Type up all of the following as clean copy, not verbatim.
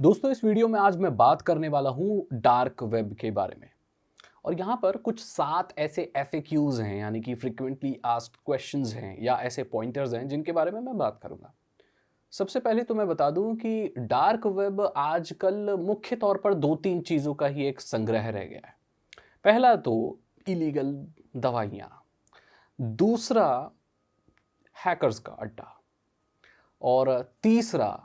दोस्तों इस वीडियो में आज मैं बात करने वाला हूँ डार्क वेब के बारे में। और यहाँ पर कुछ 7 ऐसे FAQs हैं, यानी कि फ्रीक्वेंटली आस्क्ड क्वेश्चंस हैं या ऐसे पॉइंटर्स हैं जिनके बारे में मैं बात करूँगा। सबसे पहले तो मैं बता दूँ कि डार्क वेब आजकल मुख्य तौर पर 2-3 चीज़ों का ही एक संग्रह रह गया है। पहला तो इलीगल दवाइयाँ, दूसरा हैकर्स का अड्डा और तीसरा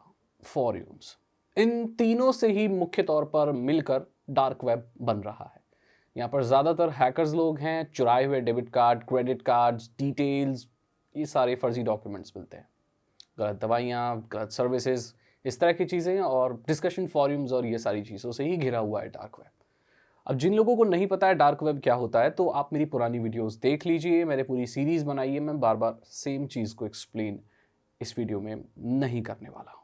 फॉर्यूम्स। इन तीनों से ही मुख्य तौर पर मिलकर डार्क वेब बन रहा है। यहाँ पर ज़्यादातर हैकर्स लोग हैं, चुराए हुए debit card, credit cards, details, ये सारे फर्जी डॉक्यूमेंट्स मिलते हैं, गलत दवाइयाँ, गलत सर्विसेज, इस तरह की चीज़ें और डिस्कशन फॉर्यूम्स और ये सारी चीज़ों से ही घिरा हुआ है डार्क वेब। अब जिन लोगों को नहीं पता है डार्क वेब क्या होता है, तो आप मेरी पुरानी वीडियोस देख लीजिए, मैंने पूरी सीरीज़ बनाई है, मैं बार बार सेम चीज़ को एक्सप्लेन इस वीडियो में नहीं करने वाला हूँ।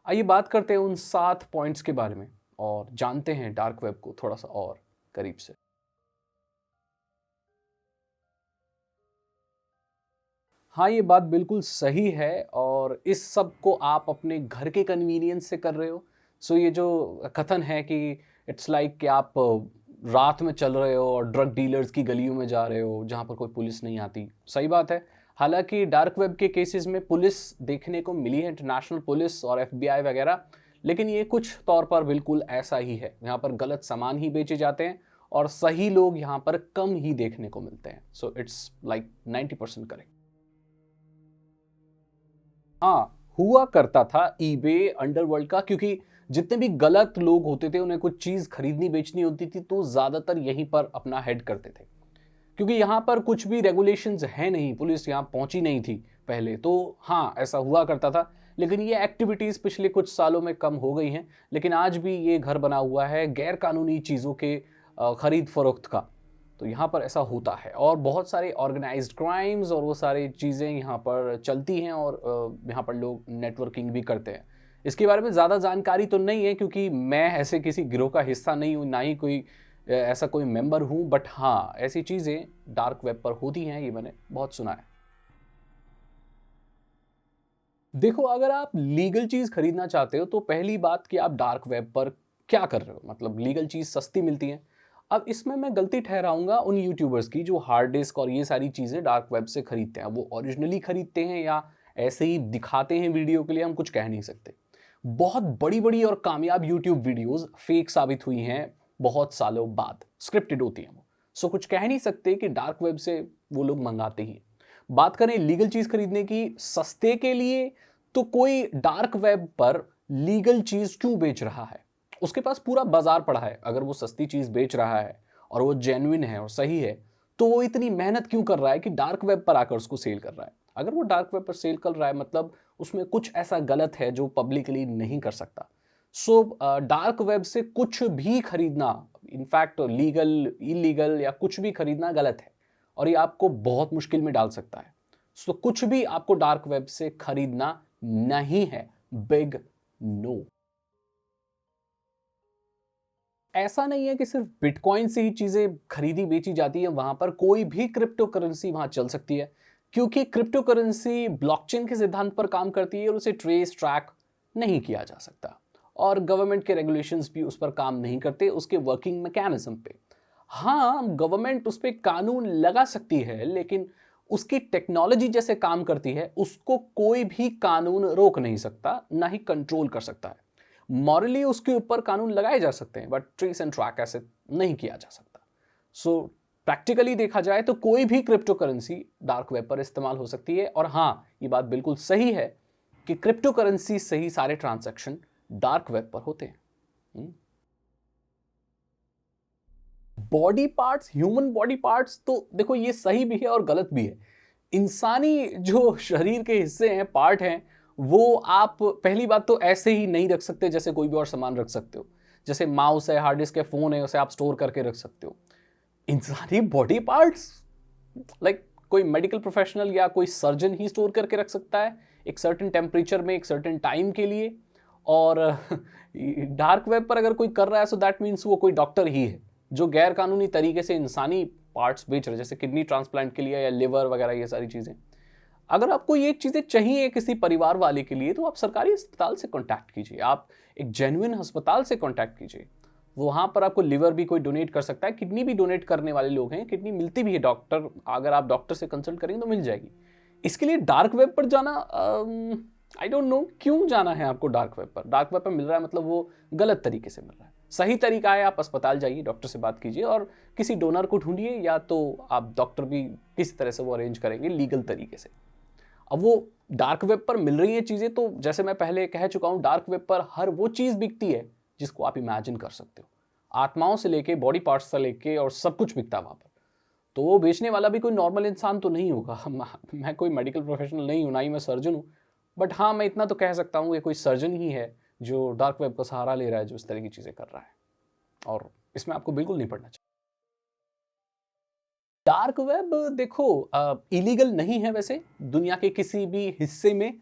आइए बात करते हैं उन 7 पॉइंट्स के बारे में और जानते हैं डार्क वेब को थोड़ा सा और करीब से। हाँ, ये बात बिल्कुल सही है और इस सब को आप अपने घर के कन्वीनियंस से कर रहे हो। सो ये जो कथन है कि इट्स लाइक कि आप रात में चल रहे हो और ड्रग डीलर्स की गलियों में जा रहे हो जहाँ पर कोई पुलिस नहीं आती। सही बात है। हालांकि डार्क वेब के केसेस में पुलिस देखने को मिली है, इंटरनेशनल पुलिस और FBI वगैरह, लेकिन ये कुछ तौर पर बिल्कुल ऐसा ही है। यहाँ पर गलत सामान ही बेचे जाते हैं और सही लोग यहाँ पर कम ही देखने को मिलते हैं। So it's like 90% correct. हाँ, हुआ करता था ईबे अंडरवर्ल्ड का, क्योंकि जितने भी गलत लोग होते थे उन्हें कुछ चीज़ खरीदनी बेचनी होती थी तो ज़्यादातर यहीं पर अपना हेड करते थे, क्योंकि यहाँ पर कुछ भी रेगुलेशंस है नहीं, पुलिस यहाँ पहुँची नहीं थी पहले। तो हाँ, ऐसा हुआ करता था, लेकिन ये एक्टिविटीज़ पिछले कुछ सालों में कम हो गई हैं। लेकिन आज भी ये घर बना हुआ है गैर कानूनी चीज़ों के खरीद फरोख्त का। तो यहाँ पर ऐसा होता है और बहुत सारे ऑर्गेनाइज्ड क्राइम्स और वो सारी चीज़ें यहाँ पर चलती हैं और यहाँ पर लोग नेटवर्किंग भी करते हैं। इसके बारे में ज़्यादा जानकारी तो नहीं है, क्योंकि मैं ऐसे किसी गिरोह का हिस्सा नहीं हूँ, ना ही कोई ऐसा कोई मेंबर हूँ। बट हाँ, ऐसी चीज़ें डार्क वेब पर होती हैं, ये मैंने बहुत सुना है। देखो, अगर आप लीगल चीज़ खरीदना चाहते हो तो पहली बात कि आप डार्क वेब पर क्या कर रहे हो, मतलब लीगल चीज़ सस्ती मिलती है। अब इसमें मैं गलती ठहराऊंगा उन यूट्यूबर्स की जो हार्ड डिस्क और ये सारी चीज़ें डार्क वेब से खरीदते हैं। वो ओरिजिनली खरीदते हैं या ऐसे ही दिखाते हैं वीडियो के लिए, हम कुछ कह नहीं सकते। बहुत बड़ी बड़ी और कामयाब यूट्यूब वीडियोस फेक साबित हुई हैं बहुत सालों बाद, स्क्रिप्टेड होती हैं वो। सो कुछ कह नहीं सकते कि डार्क वेब से वो लोग मंगाते ही हैं। बात करें लीगल चीज़ खरीदने की सस्ते के लिए, तो कोई डार्क वेब पर लीगल चीज़ क्यों बेच रहा है? उसके पास पूरा बाजार पड़ा है। अगर वो सस्ती चीज़ बेच रहा है और वो जेन्युइन है और सही है, तो वो इतनी मेहनत क्यों कर रहा है कि डार्क वेब पर आकर उसको सेल कर रहा है? अगर वो डार्क वेब पर सेल कर रहा है, मतलब उसमें कुछ ऐसा गलत है जो पब्लिकली नहीं कर सकता। सो डार्क वेब से कुछ भी खरीदना, इनफैक्ट लीगल, इलीगल या कुछ भी खरीदना गलत है और ये आपको बहुत मुश्किल में डाल सकता है। सो कुछ भी आपको डार्क वेब से खरीदना नहीं है, बिग नो। ऐसा नहीं है कि सिर्फ बिटकॉइन से ही चीजें खरीदी बेची जाती है, वहां पर कोई भी क्रिप्टो करेंसी वहां चल सकती है, क्योंकि क्रिप्टो करेंसी ब्लॉकचेन के सिद्धांत पर काम करती है और उसे ट्रेस ट्रैक नहीं किया जा सकता और गवर्नमेंट के रेगुलेशंस भी उस पर काम नहीं करते, उसके वर्किंग मैकेनिज्म पे। हाँ, गवर्नमेंट उस पर कानून लगा सकती है, लेकिन उसकी टेक्नोलॉजी जैसे काम करती है उसको कोई भी कानून रोक नहीं सकता, ना ही कंट्रोल कर सकता है। मॉरली उसके ऊपर कानून लगाए जा सकते हैं, बट ट्रेस एंड ट्रैक ऐसे नहीं किया जा सकता। सो प्रैक्टिकली देखा जाए तो कोई भी क्रिप्टो करेंसी डार्क वेब पर इस्तेमाल हो सकती है। और हाँ, ये बात बिल्कुल सही है कि क्रिप्टो करेंसी से ही सारे ट्रांजैक्शन डार्क वेब पर होते हैं। Body parts, human body parts, तो देखो ये सही भी है और गलत भी है। इंसानी जो शरीर के हिस्से हैं, पार्ट हैं, वो आप पहली बात तो ऐसे ही नहीं रख सकते जैसे कोई भी और सामान रख सकते हो। जैसे माउस है, हार्ड डिस्क है, फोन है, उसे आप स्टोर करके रख सकते हो। इंसानी बॉडी पार्ट्स, लाइक कोई मेडिकल प्रोफेशनल या कोई सर्जन ही स्टोर करके रख सकता है एक सर्टेन टेम्परेचर में, एक सर्टेन टाइम के लिए। और डार्क वेब पर अगर कोई कर रहा है, सो दैट मीन्स वो कोई डॉक्टर ही है जो गैर कानूनी तरीके से इंसानी पार्ट्स बेच रहे हैं, जैसे किडनी ट्रांसप्लांट के लिए या लिवर वगैरह, ये सारी चीज़ें। अगर आपको ये चीज़ें चाहिए किसी परिवार वाले के लिए, तो आप सरकारी अस्पताल से कॉन्टैक्ट कीजिए, आप एक जेन्युइन अस्पताल से कॉन्टैक्ट कीजिए। वहाँ पर आपको लिवर भी कोई डोनेट कर सकता है, किडनी भी डोनेट करने वाले लोग हैं, किडनी मिलती भी है, डॉक्टर, अगर आप डॉक्टर से कंसल्ट करेंगे तो मिल जाएगी। इसके लिए डार्क वेब पर जाना, आई डोंट नो क्यों जाना है आपको डार्क वेब पर। डार्क वेब पर मिल रहा है मतलब वो गलत तरीके से मिल रहा है। सही तरीका है आप अस्पताल जाइए, डॉक्टर से बात कीजिए और किसी डोनर को ढूंढिए, या तो आप डॉक्टर भी किसी तरह से वो अरेंज करेंगे लीगल तरीके से। अब वो डार्क वेब पर मिल रही है चीज़ें, तो जैसे मैं पहले कह चुका हूँ, डार्क वेब पर हर वो चीज़ बिकती है जिसको आप इमेजिन कर सकते हो। आत्माओं से लेके, बॉडी पार्ट्स से लेके, और सब कुछ बिकता है वहाँ पर। तो वो बेचने वाला भी कोई नॉर्मल इंसान तो नहीं होगा। मैं कोई मेडिकल प्रोफेशनल नहीं हूँ, ना ही मैं सर्जन हूँ, बट हाँ, मैं इतना तो कह सकता हूँ ये कोई सर्जन ही है जो डार्क वेब का सहारा ले रहा है, जो इस तरह की चीज़ें कर रहा है, और इसमें आपको बिल्कुल नहीं पड़ना चाहिए। डार्क वेब देखो इलीगल नहीं है वैसे दुनिया के किसी भी हिस्से में।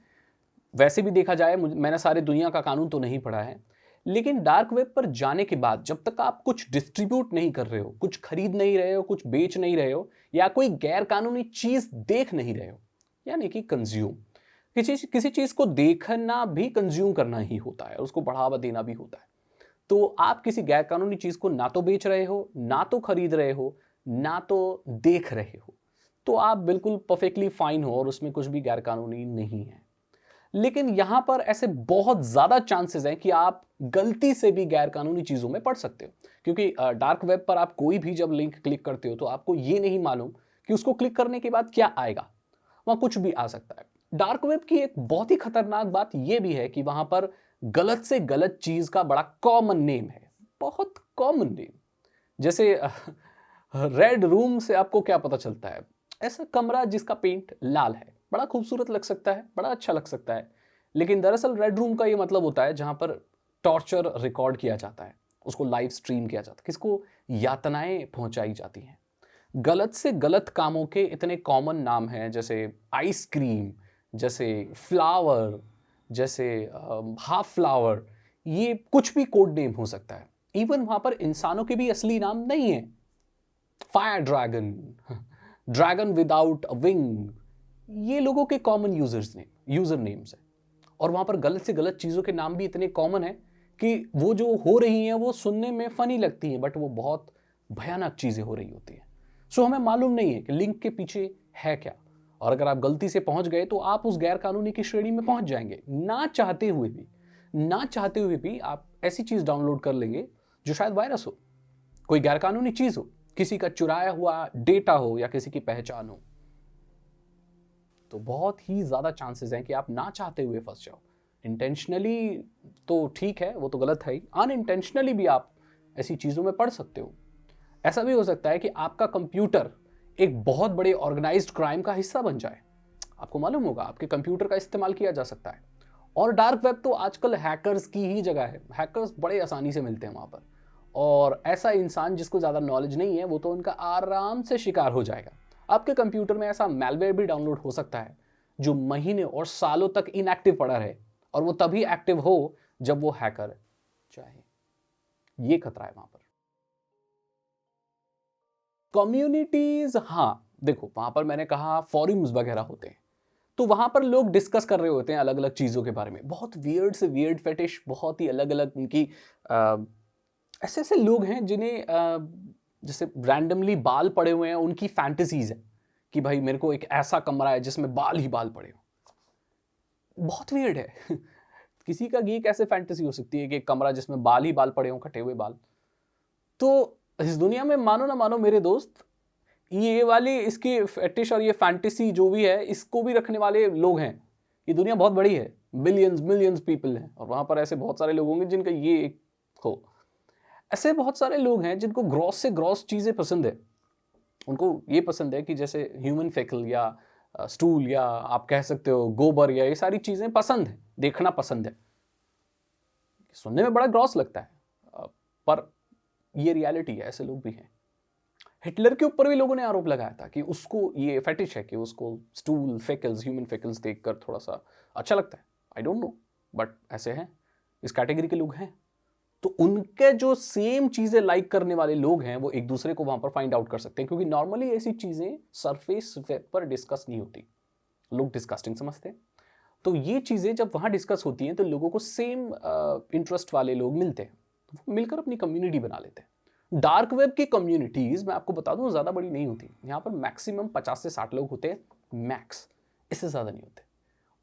वैसे भी देखा जाए, मैंने सारे दुनिया का कानून तो नहीं पढ़ा है, लेकिन डार्क वेब पर जाने के बाद जब तक आप कुछ डिस्ट्रीब्यूट नहीं कर रहे हो, कुछ खरीद नहीं रहे हो, कुछ बेच नहीं रहे हो, या कोई गैर कानूनी चीज देख नहीं रहे हो, यानी कि कंज्यूम, किसी चीज को देखना भी कंज्यूम करना ही होता है, उसको बढ़ावा देना भी होता है। तो आप किसी गैर कानूनी चीज को ना तो बेच रहे हो, ना तो खरीद रहे हो, ना तो देख रहे हो, तो आप बिल्कुल परफेक्टली फाइन हो और उसमें कुछ भी गैर कानूनी नहीं है। लेकिन यहां पर ऐसे बहुत ज्यादा चांसेस हैं कि आप गलती से भी गैर कानूनी चीजों में पड़ सकते हो, क्योंकि डार्क वेब पर आप कोई भी जब लिंक क्लिक करते हो तो आपको ये नहीं मालूम कि उसको क्लिक करने के बाद क्या आएगा, वहां कुछ भी आ सकता है। डार्क वेब की एक बहुत ही खतरनाक बात यह भी है कि वहां पर गलत से गलत चीज का बड़ा कॉमन नेम है, बहुत कॉमन नेम। जैसे रेड रूम से आपको क्या पता चलता है? ऐसा कमरा जिसका पेंट लाल है, बड़ा खूबसूरत लग सकता है, बड़ा अच्छा लग सकता है, लेकिन दरअसल रेड रूम का ये मतलब होता है जहां पर टॉर्चर रिकॉर्ड किया जाता है, उसको लाइव स्ट्रीम किया जाता है, किसको यातनाएं पहुंचाई जाती हैं। गलत से गलत कामों के इतने कॉमन नाम हैं, जैसे आइसक्रीम, जैसे फ्लावर, जैसे हाफ फ्लावर, ये कुछ भी कोड नेम हो सकता है। इवन वहां पर इंसानों के भी असली नाम नहीं है। Fire dragon, dragon without a wing, ये लोगों के कॉमन यूजर नेम्स है। और वहां पर गलत से गलत चीजों के नाम भी इतने कॉमन है कि वो जो हो रही हैं वो सुनने में फनी लगती हैं, बट वो बहुत भयानक चीजें हो रही होती हैं। सो हमें मालूम नहीं है कि लिंक के पीछे है क्या, और अगर आप गलती से पहुंच गए तो आप उस गैर कानूनी की श्रेणी में पहुंच जाएंगे। ना चाहते हुए भी आप ऐसी चीज डाउनलोड कर लेंगे जो शायद वायरस हो, कोई गैर कानूनी चीज हो, किसी का चुराया हुआ डेटा हो, या किसी की पहचान हो। तो बहुत ही ज्यादा चांसेस हैं कि आप ना चाहते हुए फंस जाओ। इंटेंशनली तो ठीक है, वो तो गलत है ही, अनइंटेंशनली भी आप ऐसी चीजों में पड़ सकते हो। ऐसा भी हो सकता है कि आपका कंप्यूटर एक बहुत बड़े ऑर्गेनाइज्ड क्राइम का हिस्सा बन जाए। आपको मालूम होगा आपके कंप्यूटर का इस्तेमाल किया जा सकता है। और डार्क वेब तो आजकल हैकर्स की ही जगह है, हैकर्स बड़े आसानी से मिलते हैं वहां पर, और ऐसा इंसान जिसको ज़्यादा नॉलेज नहीं है वो तो उनका आराम से शिकार हो जाएगा। आपके कंप्यूटर में ऐसा मैलवेयर भी डाउनलोड हो सकता है जो महीने और सालों तक इनएक्टिव पड़ा रहे, और वो तभी एक्टिव हो जब वो हैकर चाहे। ये खतरा है वहां पर। कम्युनिटीज, हाँ देखो, वहां पर मैंने कहा फॉरम्स वगैरह होते हैं, तो वहां पर लोग डिस्कस कर रहे होते हैं अलग अलग चीजों के बारे में, बहुत वियर्ड से वियर्ड फेटिश, बहुत ही अलग अलग उनकी ऐसे ऐसे लोग हैं जिन्हें जैसे रैंडमली बाल पड़े हुए हैं, उनकी फैंटेसीज है कि भाई मेरे को एक ऐसा कमरा है जिसमें बाल ही बाल पड़े हो। बहुत वियर्ड है। किसी का ये कैसे फैंटेसी हो सकती है कि एक कमरा जिसमें बाल ही बाल पड़े हो, कटे हुए बाल। तो इस दुनिया में मानो ना मानो मेरे दोस्त, ये वाली इसकी फेटिश और ये फैंटेसी जो भी है, इसको भी रखने वाले लोग हैं। ये दुनिया बहुत बड़ी है, बिलियंस मिलियंस पीपल हैं, और वहां पर ऐसे बहुत सारे लोग होंगे जिनका ये एक हो। ऐसे बहुत सारे लोग हैं जिनको ग्रॉस से ग्रॉस चीजें पसंद है। उनको ये पसंद है कि जैसे ह्यूमन फेकल या स्टूल, या आप कह सकते हो गोबर, या ये सारी चीजें पसंद है, देखना पसंद है। सुनने में बड़ा ग्रॉस लगता है, पर ये रियलिटी है, ऐसे लोग भी हैं। हिटलर के ऊपर भी लोगों ने आरोप लगाया था कि उसको ये फेटिश है कि उसको स्टूल फेकल्स, ह्यूमन फेकल्स देखकर थोड़ा सा अच्छा लगता है। आई डोंट नो, बट ऐसे हैं, इस कैटेगरी के लोग हैं। तो उनके जो सेम चीजें लाइक करने वाले लोग हैं वो एक दूसरे को वहां पर फाइंड आउट कर सकते हैं, क्योंकि नॉर्मली ऐसी चीजें सरफेस पर डिस्कस नहीं होती। लोग डिस्कस्टिंग समझते हैं। तो ये चीज़ें जब वहाँ डिस्कस होती हैं तो लोगों को सेम इंटरेस्ट वाले लोग मिलते हैं, तो वो मिलकर अपनी कम्युनिटी बना लेते हैं। डार्क वेब की कम्युनिटीज़ मैं आपको बता दूँ ज़्यादा बड़ी नहीं होती, यहाँ पर मैक्सिमम 50 से 60 लोग होते हैं मैक्स, इससे ज़्यादा नहीं होते।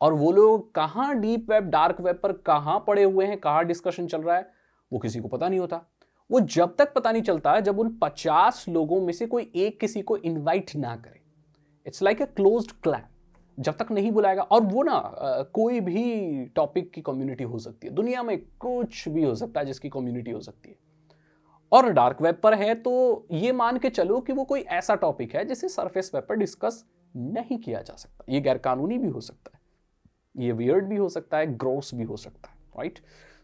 और वो लोग कहाँ डीप वेब डार्क वेब पर कहाँ पड़े हुए हैं, कहाँ डिस्कशन चल रहा है, वो किसी को पता नहीं होता। वो जब तक पता नहीं चलता है जब उन 50 लोगों में से कोई एक किसी को इनवाइट ना करे। It's like a closed clan, जब तक नहीं बुलाएगा। और वो ना कोई भी टॉपिक की कम्युनिटी हो सकती है, दुनिया में कुछ भी हो सकता है जिसकी कम्युनिटी हो सकती है। और डार्क वेब पर है तो ये मान के चलो कि वो कोई ऐसा टॉपिक है जिसे सरफेस वेब पर डिस्कस नहीं किया जा सकता। ये गैरकानूनी भी हो सकता है, ये वियर्ड भी हो सकता है, ग्रॉस भी हो सकता है, राइट।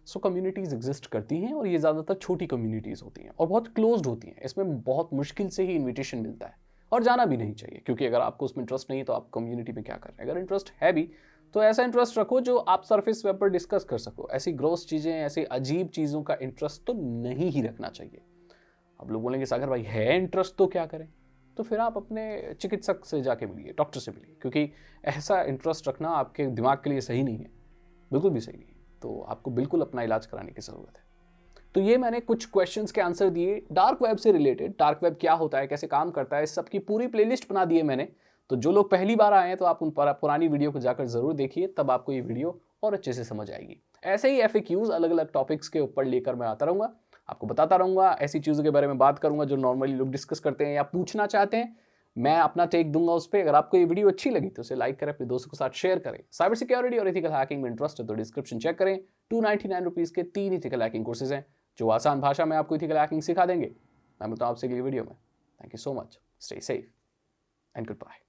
सो कम्युनिटीज़ एग्जिस्ट करती हैं और ये ज़्यादातर छोटी कम्युनिटीज़ होती हैं और बहुत क्लोज्ड होती हैं। इसमें बहुत मुश्किल से ही इन्विटेशन मिलता है और जाना भी नहीं चाहिए, क्योंकि अगर आपको उसमें इंटरेस्ट नहीं है तो आप कम्युनिटी में क्या कर रहे हैं। अगर इंटरेस्ट है भी तो ऐसा इंटरेस्ट रखो जो आप सरफेस वेब पर डिस्कस कर सको। ऐसी ग्रॉस चीज़ें, ऐसी अजीब चीज़ों का इंटरेस्ट तो नहीं ही रखना चाहिए। अब लोग बोलेंगे सागर भाई है इंटरेस्ट तो क्या करें, तो फिर आप अपने चिकित्सक से जाके मिलिए, डॉक्टर से मिलिए, क्योंकि ऐसा इंटरेस्ट रखना आपके दिमाग के लिए सही नहीं है, बिल्कुल भी सही नहीं है। तो आपको बिल्कुल अपना इलाज कराने की ज़रूरत है। तो ये मैंने कुछ क्वेश्चंस के आंसर दिए डार्क वेब से रिलेटेड। डार्क वेब क्या होता है, कैसे काम करता है, इस सब की पूरी प्लेलिस्ट बना दी है मैंने। तो जो लोग पहली बार आए हैं तो आप उन पुरानी वीडियो को जाकर ज़रूर देखिए, तब आपको ये वीडियो और अच्छे से समझ आएगी। ऐसे ही FAQs अलग अलग टॉपिक्स के ऊपर लेकर मैं आता रहूँगा, आपको बताता रहूँगा, ऐसी चीज़ों के बारे में बात करूँगा जो नॉर्मली लोग डिस्कस करते हैं या पूछना चाहते हैं। मैं अपना टेक दूंगा उस पर। अगर आपको ये वीडियो अच्छी लगी तो उसे लाइक करें, अपने दोस्तों के साथ शेयर करें। साइबर सिक्योरिटी और एथिकल हैकिंग में इंटरेस्ट है तो डिस्क्रिप्शन चेक करें। 299 रुपीज़ के 3 एथिकल हैकिंग कोर्सेज हैं जो आसान भाषा में आपको एथिकल हैकिंग सिखा देंगे। मैं मिलता हूं आपसे अगली वीडियो में। Thank you so much, stay safe and good bye.